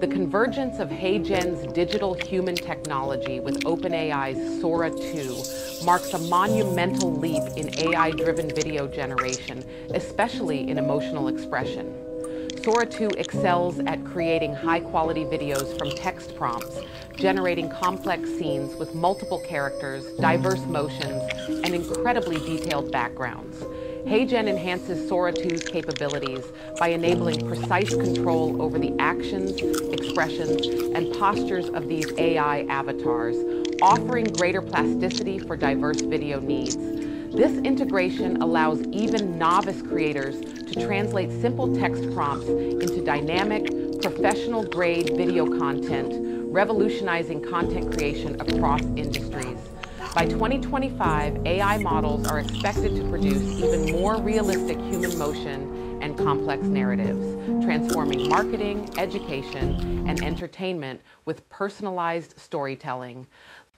The convergence of HeyGen's digital human technology with OpenAI's Sora 2 marks a monumental leap in AI-driven video generation, especially in emotional expression. Sora 2 excels at creating high-quality videos from text prompts, generating complex scenes with multiple characters, diverse motions, and incredibly detailed backgrounds. HeyGen enhances Sora 2's capabilities by enabling precise control over the actions, expressions, and postures of these AI avatars, offering greater plasticity for diverse video needs. This integration allows even novice creators to translate simple text prompts into dynamic, professional-grade video content, revolutionizing content creation across industries. By 2025, AI models are expected to produce even more realistic human motion and complex narratives, transforming marketing, education, and entertainment with personalized storytelling.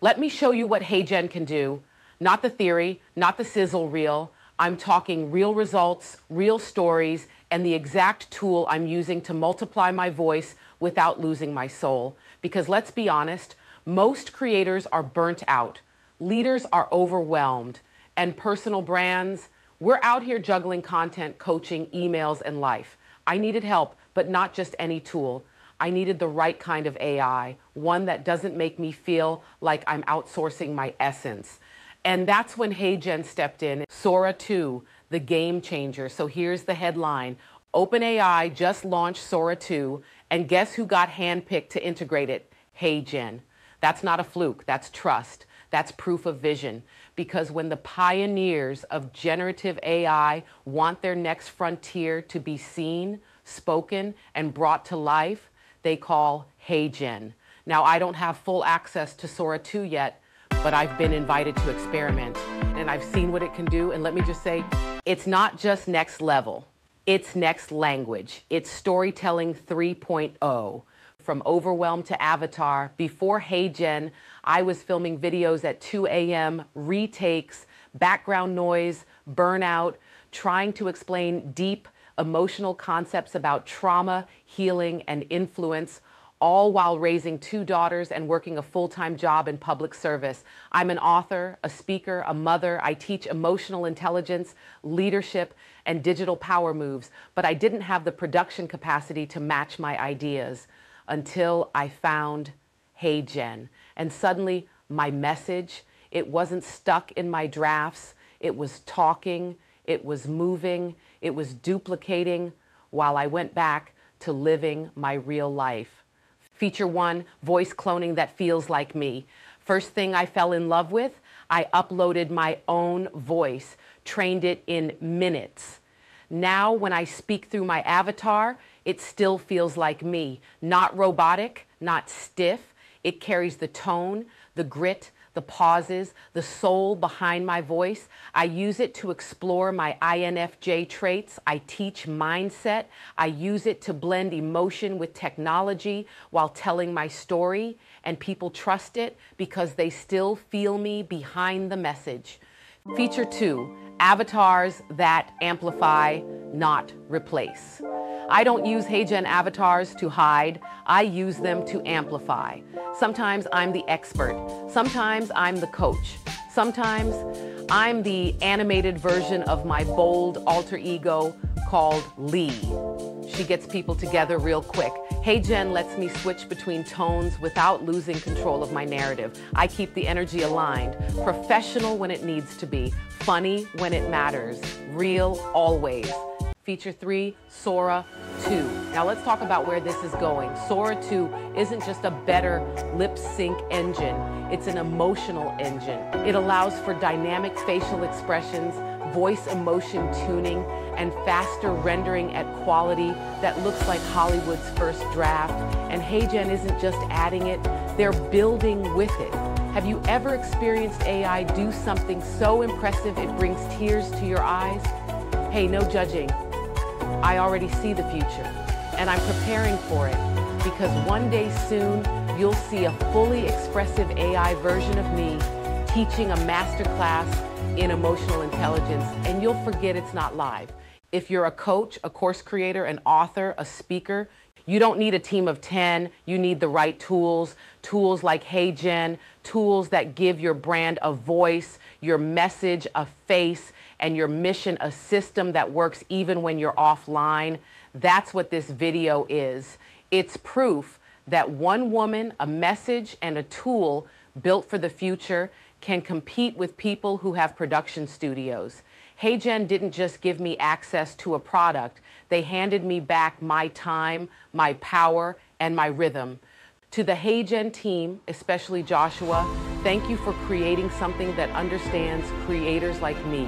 Let me show you what HeyGen can do. Not the theory, not the sizzle reel. I'm talking real results, real stories, and the exact tool I'm using to multiply my voice without losing my soul. Because let's be honest, most creators are burnt out. Leaders are overwhelmed, and personal brands, we're out here juggling content, coaching, emails, and life. I needed help, but not just any tool. I needed the right kind of AI, one that doesn't make me feel like I'm outsourcing my essence. And that's when HeyGen stepped in. Sora 2, the game changer. So here's the headline. OpenAI just launched Sora 2, and guess who got handpicked to integrate it? HeyGen. That's not a fluke, that's trust. That's proof of vision, because when the pioneers of generative AI want their next frontier to be seen, spoken, and brought to life, they call HeyGen. Now, I don't have full access to Sora 2 yet, but I've been invited to experiment, and I've seen what it can do, and let me just say, it's not just next level, it's next language. It's storytelling 3.0. From overwhelm to avatar. Before HeyGen, I was filming videos at 2 a.m., retakes, background noise, burnout, trying to explain deep emotional concepts about trauma, healing, and influence, all while raising 2 daughters and working a full-time job in public service. I'm an author, a speaker, a mother. I teach emotional intelligence, leadership, and digital power moves, but I didn't have the production capacity to match my ideas. Until I found HeyGen. And suddenly my message, it wasn't stuck in my drafts, it was talking, it was moving, it was duplicating while I went back to living my real life. Feature 1, voice cloning that feels like me. First thing I fell in love with, I uploaded my own voice, trained it in minutes. Now when I speak through my avatar, it still feels like me. Not robotic, not stiff. It carries the tone, the grit, the pauses, the soul behind my voice. I use it to explore my INFJ traits. I teach mindset. I use it to blend emotion with technology while telling my story. And people trust it because they still feel me behind the message. Feature 2, avatars that amplify, not replace. I don't use HeyGen avatars to hide. I use them to amplify. Sometimes I'm the expert. Sometimes I'm the coach. Sometimes I'm the animated version of my bold alter ego called Lee. She gets people together real quick. HeyGen lets me switch between tones without losing control of my narrative. I keep the energy aligned, professional when it needs to be, funny when it matters, real always. Feature 3, Sora 2. Now let's talk about where this is going. Sora 2 isn't just a better lip sync engine, it's an emotional engine. It allows for dynamic facial expressions, voice emotion tuning, and faster rendering at quality that looks like Hollywood's first draft. And HeyGen isn't just adding it, they're building with it. Have you ever experienced AI do something so impressive it brings tears to your eyes? Hey, no judging. I already see the future, and I'm preparing for it because one day soon, you'll see a fully expressive AI version of me teaching a masterclass in emotional intelligence, and you'll forget it's not live. If you're a coach, a course creator, an author, a speaker, You don't need a team of 10. You need the right tools, tools like HeyGen, tools that give your brand a voice, your message a face, and your mission a system that works even when you're offline. That's what this video is. It's proof that one woman, a message, and a tool built for the future can compete with people who have production studios. HeyGen didn't just give me access to a product. They handed me back my time, my power, and my rhythm. To the HeyGen team, especially Joshua, thank you for creating something that understands creators like me,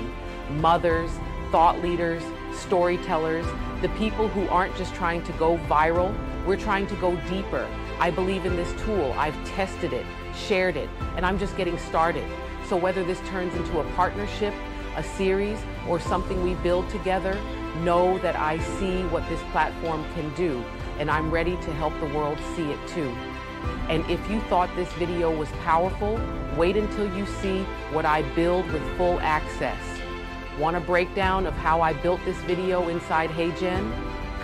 mothers, thought leaders, storytellers, the people who aren't just trying to go viral, we're trying to go deeper. I believe in this tool. I've tested it, shared it, and I'm just getting started. So whether this turns into a partnership, a series, or something we build together, know that I see what this platform can do, and I'm ready to help the world see it too. And if you thought this video was powerful, wait until you see what I build with full access. Want a breakdown of how I built this video inside HeyGen?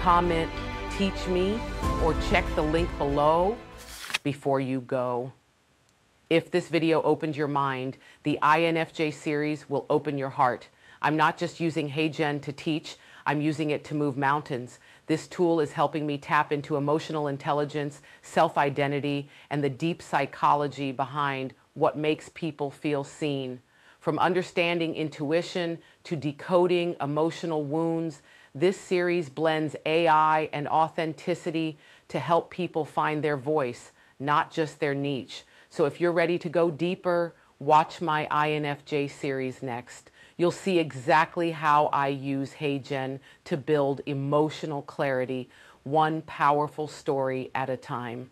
Comment, teach me, or check the link below before you go. If this video opened your mind, the INFJ series will open your heart. I'm not just using HeyGen to teach, I'm using it to move mountains. This tool is helping me tap into emotional intelligence, self-identity, and the deep psychology behind what makes people feel seen. From understanding intuition to decoding emotional wounds, this series blends AI and authenticity to help people find their voice, not just their niche. So if you're ready to go deeper, watch my INFJ series next. You'll see exactly how I use HeyGen to build emotional clarity, one powerful story at a time.